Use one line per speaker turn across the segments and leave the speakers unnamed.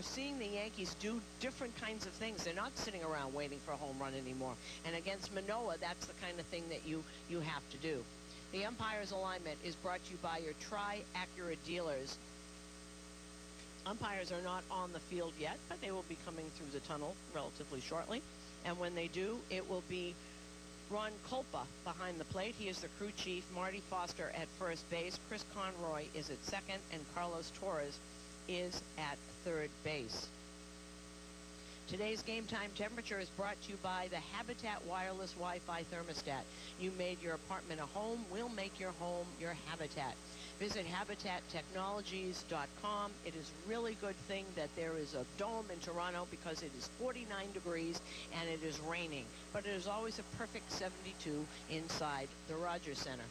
we're seeing the Yankees do different kinds of things. They're not sitting around waiting for a home run anymore. And against Manoah, that's the kind of thing that you have to do. The umpire's alignment is brought to you by your Tri-Acura dealers. Umpires are not on the field yet, but they will be coming through the tunnel relatively shortly. And when they do, it will be Ron Kolpa behind the plate. He is the crew chief. Marty Foster at first base. Chris Conroy is at second, and Carlos Torres is at third base. Today's game time temperature is brought to you by the Habitat Wireless Wi-Fi Thermostat. You made your apartment a home. We'll make your home your habitat. Visit HabitatTechnologies.com. It is a really good thing that there is a dome in Toronto because it is 49 degrees and it is raining. But it is always a perfect 72 inside the Rogers Center.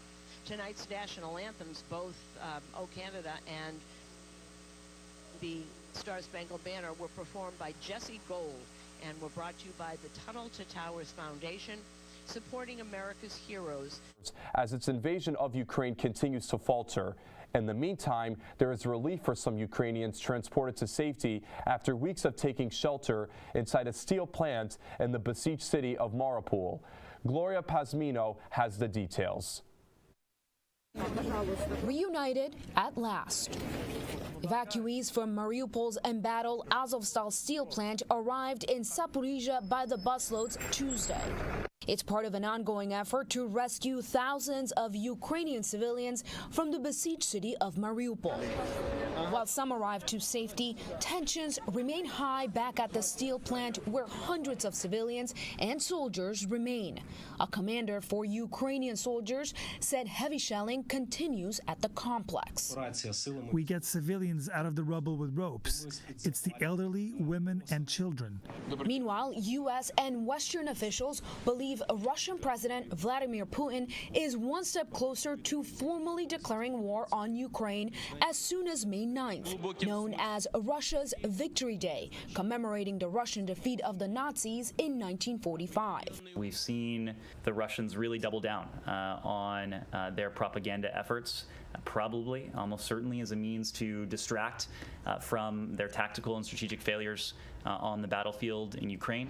Tonight's national anthems, both O Canada and the Star Spangled Banner, were performed by Jesse Gold and were brought to you by the Tunnel to Towers Foundation, supporting America's heroes.
As its invasion of Ukraine continues to falter, in the meantime, there is relief for some Ukrainians transported to safety after weeks of taking shelter inside a steel plant in the besieged city of Mariupol. Gloria Pazmino has the details.
Reunited at last. Evacuees from Mariupol's embattled Azovstal steel plant arrived in Zaporizhzhia by the busloads Tuesday. It's part of an ongoing effort to rescue thousands of Ukrainian civilians from the besieged city of Mariupol. While some arrived to safety, tensions remain high back at the steel plant where hundreds of civilians and soldiers remain. A commander for Ukrainian soldiers said heavy shelling continues at the complex.
We get civilians out of the rubble with ropes. It's the elderly, women, and children.
Meanwhile, U.S. and Western officials believe Russian President Vladimir Putin is one step closer to formally declaring war on Ukraine as soon as May 9th, known as Russia's Victory Day, commemorating the Russian defeat of the Nazis in 1945.
We've seen the Russians really double down on their propaganda efforts, probably, almost certainly, as a means to distract from their tactical and strategic failures on the battlefield in Ukraine.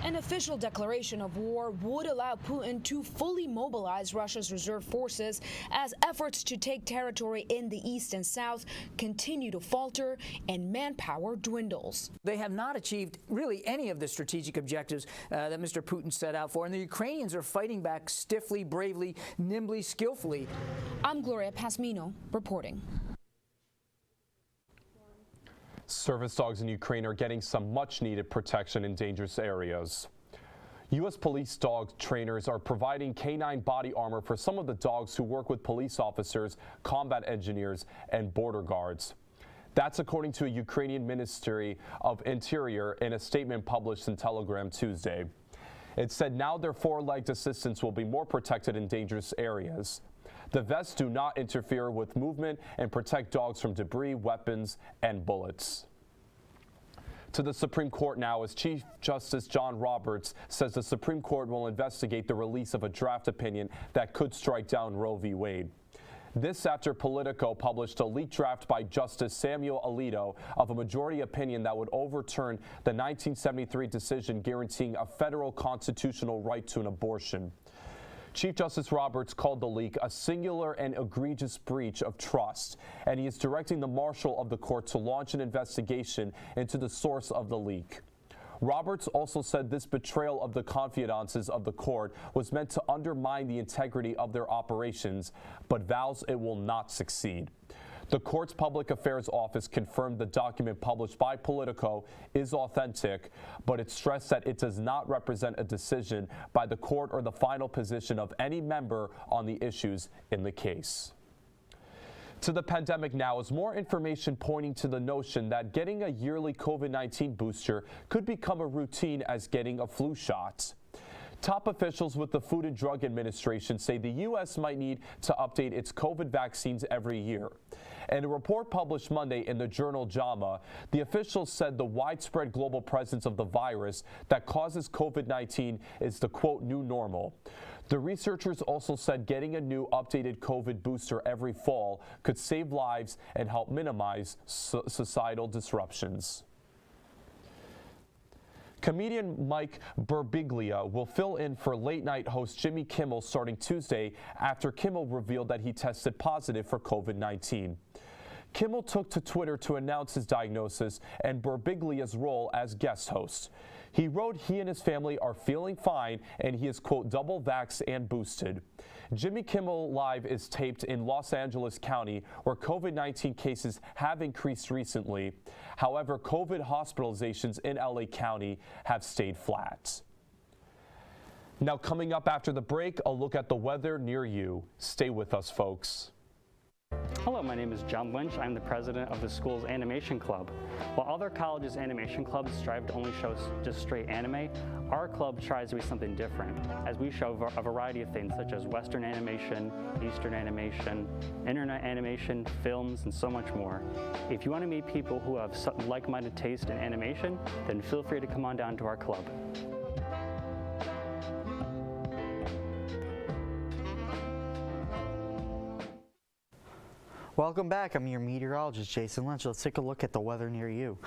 An official declaration of war would allow Putin to fully mobilize Russia's reserve forces as efforts to take territory in the east and south continue to falter and manpower dwindles.
They have not achieved really any of the strategic objectives that Mr. Putin set out for, and the Ukrainians are fighting back stiffly, bravely, nimbly, skillfully.
I'm Gloria Pazmino reporting.
Service dogs in Ukraine are getting some much-needed protection in dangerous areas. U.S. police dog trainers are providing canine body armor for some of the dogs who work with police officers, combat engineers, and border guards. That's according to a Ukrainian Ministry of Interior in a statement published in Telegram Tuesday. It said now their four-legged assistants will be more protected in dangerous areas. The vests do not interfere with movement and protect dogs from debris, weapons, and bullets. To the Supreme Court now, as Chief Justice John Roberts says the Supreme Court will investigate the release of a draft opinion that could strike down Roe v. Wade. This after Politico published a leaked draft by Justice Samuel Alito of a majority opinion that would overturn the 1973 decision guaranteeing a federal constitutional right to an abortion. Chief Justice Roberts called the leak a singular and egregious breach of trust, and he is directing the marshal of the court to launch an investigation into the source of the leak. Roberts also said this betrayal of the confidences of the court was meant to undermine the integrity of their operations, but vows it will not succeed. The court's public affairs office confirmed the document published by Politico is authentic, but it stressed that it does not represent a decision by the court or the final position of any member on the issues in the case. To the pandemic now is more information pointing to the notion that getting a yearly COVID-19 booster could become a routine as getting a flu shot. Top officials with the Food and Drug Administration say the U.S. might need to update its COVID vaccines every year. In a report published Monday in the journal JAMA, the officials said the widespread global presence of the virus that causes COVID-19 is the, quote, new normal. The researchers also said getting a new updated COVID booster every fall could save lives and help minimize societal disruptions. Comedian Mike Berbiglia will fill in for late-night host Jimmy Kimmel starting Tuesday after Kimmel revealed that he tested positive for COVID-19. Kimmel took to Twitter to announce his diagnosis and Berbiglia's role as guest host. He wrote he and his family are feeling fine and he is, quote, double vaxxed and boosted. Jimmy Kimmel Live is taped in Los Angeles County, where COVID-19 cases have increased recently. However, COVID hospitalizations in LA County have stayed flat. Now, coming up after the break, a look at the weather near you. Stay with us, folks.
Hello, my name is John Lynch. I'm the president of the school's animation club. While other colleges' animation clubs strive to only show just straight anime, our club tries to be something different, as we show a variety of things such as Western animation, Eastern animation, internet animation, films, and so much more. If you want to meet people who have like-minded taste in animation, then feel free to come on down to our club.
Welcome back. I'm your meteorologist, Jason Lynch. Let's take a look at the weather near you.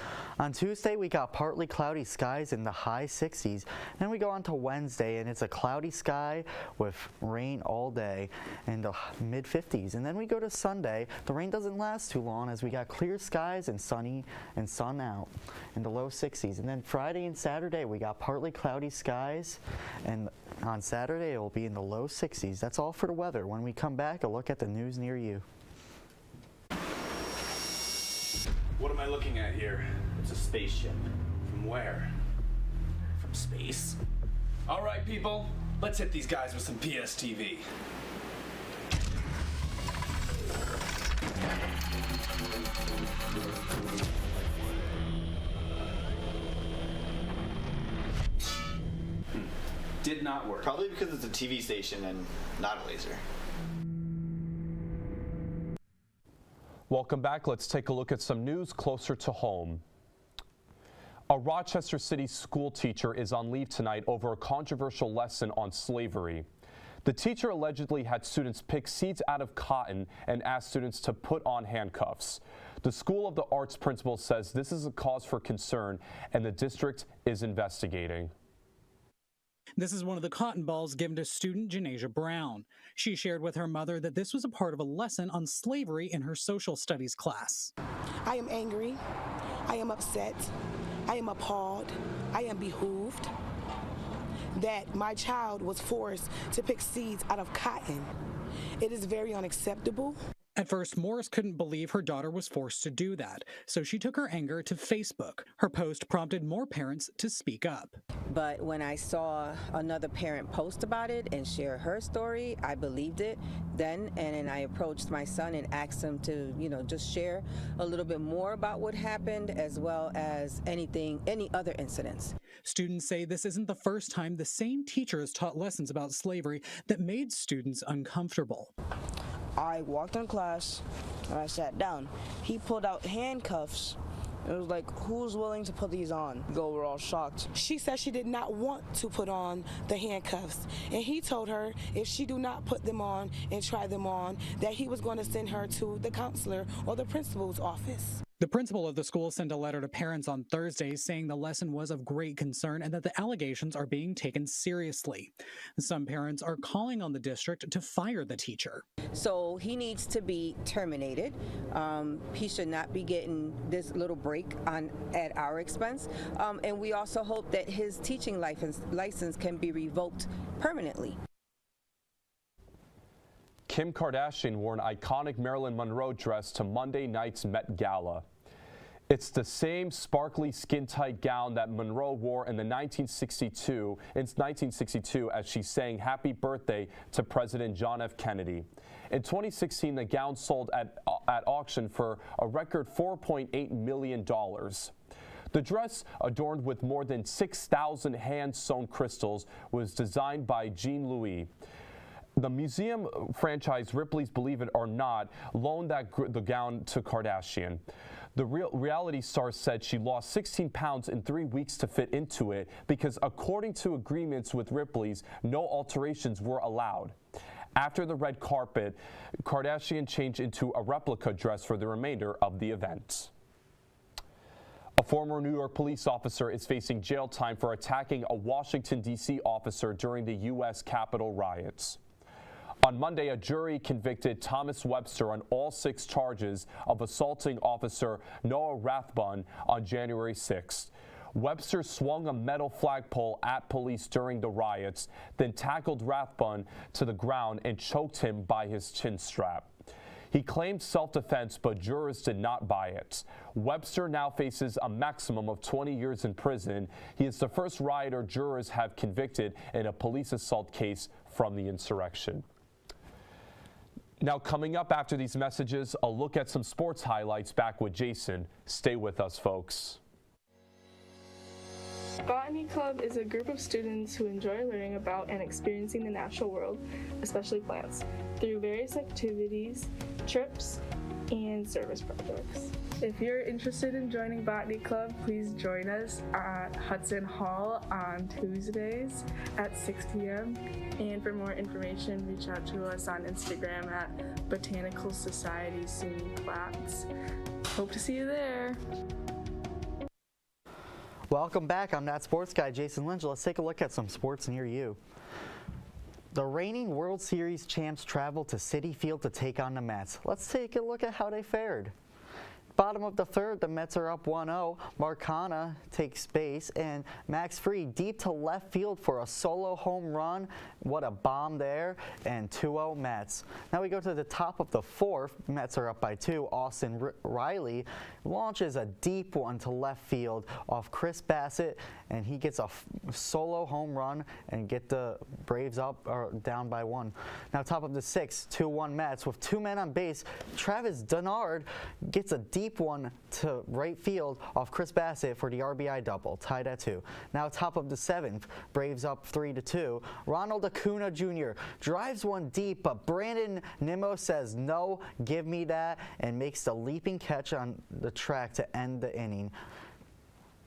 On Tuesday, we got partly cloudy skies in the high 60s. Then we go on to Wednesday, and it's a cloudy sky with rain all day in the mid 50s. And then we go to Sunday. The rain doesn't last too long as we got clear skies and sunny and sun out in the low 60s. And then Friday and Saturday, we got partly cloudy skies. And on Saturday, it will be in the low 60s. That's all for the weather. When we come back, a look at the news near you.
What am I looking at here? It's a spaceship. From where? From space. All right, people, let's hit these guys with some PSTV. Did not work.
Probably because it's a TV station and not a laser.
Welcome back. Let's take a look at some news closer to home. A Rochester City school teacher is on leave tonight over a controversial lesson on slavery. The teacher allegedly had students pick seeds out of cotton and asked students to put on handcuffs. The School of the Arts principal says this is a cause for concern and the district is investigating.
This is one of the cotton balls given to student Janasia Brown. She shared with her mother that this was a part of a lesson on slavery in her social studies class.
I am angry. I am upset. I am appalled. I am behooved that my child was forced to pick seeds out of cotton. It is very unacceptable.
At first, Morris couldn't believe her daughter was forced to do that, so she took her anger to Facebook. Her post prompted more parents to speak up.
But when I saw another parent post about it and share her story, I believed it then, and then I approached my son and asked him to, just share a little bit more about what happened, as well as any other incidents.
Students say this isn't the first time the same teacher has taught lessons about slavery that made students uncomfortable.
I walked in class and I sat down. He pulled out handcuffs. It was like, who's willing to put these on? We're all shocked.
She said she did not want to put on the handcuffs. And he told her if she do not put them on and try them on, that he was going to send her to the counselor or the principal's office.
The principal of the school sent a letter to parents on Thursday saying the lesson was of great concern and that the allegations are being taken seriously. Some parents are calling on the district to fire the teacher.
So he needs to be terminated. He should not be getting this little break at our expense. And we also hope that his teaching license can be revoked permanently.
Kim Kardashian wore an iconic Marilyn Monroe dress to Monday night's Met Gala. It's the same sparkly skin-tight gown that Monroe wore in 1962 as she sang Happy Birthday to President John F. Kennedy. In 2016, the gown sold at auction for a record $4.8 million. The dress, adorned with more than 6,000 hand-sewn crystals, was designed by Jean Louis. The museum franchise Ripley's Believe It or Not loaned the gown to Kardashian. The reality star said she lost 16 pounds in 3 weeks to fit into it because, according to agreements with Ripley's, no alterations were allowed. After the red carpet, Kardashian changed into a replica dress for the remainder of the event. A former New York police officer is facing jail time for attacking a Washington, D.C. officer during the U.S. Capitol riots. On Monday, a jury convicted Thomas Webster on all 6 charges of assaulting Officer Noah Rathbun on January 6th. Webster swung a metal flagpole at police during the riots, then tackled Rathbun to the ground and choked him by his chin strap. He claimed self-defense, but jurors did not buy it. Webster now faces a maximum of 20 years in prison. He is the first rioter jurors have convicted in a police assault case from the insurrection. Now, coming up after these messages, a look at some sports highlights back with Jason. Stay with us, folks.
Botany Club is a group of students who enjoy learning about and experiencing the natural world, especially plants, through various activities, trips, and service projects. If you're interested in joining Botany Club, please join us at Hudson Hall on Tuesdays at 6 p.m. And for more information, reach out to us on Instagram at Botanical Society SUNY Platts. Hope to see you there.
Welcome back. I'm That Sports Guy, Jason Lynch. Let's take a look at some sports near you. The reigning World Series champs traveled to Citi Field to take on the Mets. Let's take a look at how they fared. Bottom of the third, the Mets are up 1-0. Marcana takes base, and Max Fried deep to left field for a solo home run. What a bomb there, and 2-0 Mets. Now we go to the top of the fourth. Mets are up by 2. Austin Riley launches a deep one to left field off Chris Bassett, and he gets a solo home run and get the Braves up or down by 1. Now top of the sixth, 2-1 Mets with 2 men on base. Travis Denard gets a deep one to right field off Chris Bassett for the RBI double, tied at 2. Now top of the seventh, Braves up 3-2. Ronald Acuna Jr. drives one deep, but Brandon Nimmo says no, give me that, and makes the leaping catch on the track to end the inning.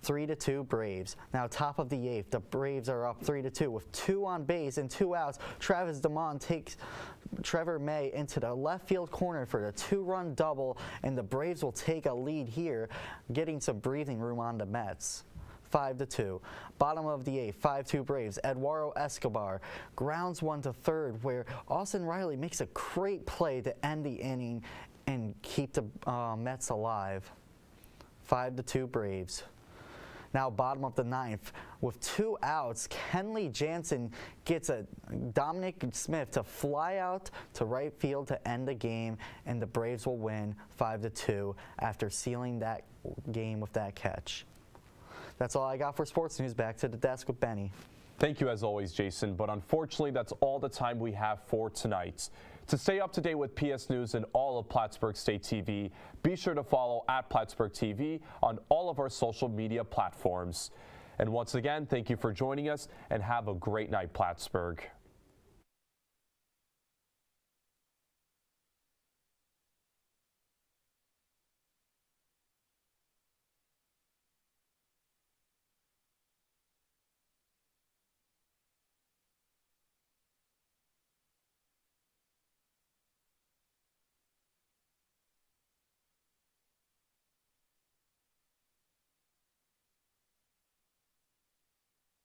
3-2 Braves. Now top of the eighth, the Braves are up 3-2 with 2 on base and 2 outs. Travis DeMond takes Trevor May into the left field corner for the 2-run double, and the Braves will take a lead here, getting some breathing room on the Mets. 5-2. Bottom of the eighth, 5-2 Braves. Eduardo Escobar grounds one to third, where Austin Riley makes a great play to end the inning and keep the Mets alive. 5-2 Braves. Now bottom of the ninth, with 2 outs, Kenley Jansen gets a Dominic Smith to fly out to right field to end the game, and the Braves will win 5-2 after sealing that game with that catch. That's all I got for sports news. Back to the desk with Benny.
Thank you as always, Jason, but unfortunately that's all the time we have for tonight. To stay up to date with PS News and all of Plattsburgh State TV, be sure to follow @Plattsburgh TV on all of our social media platforms. And once again, thank you for joining us, and have a great night, Plattsburgh.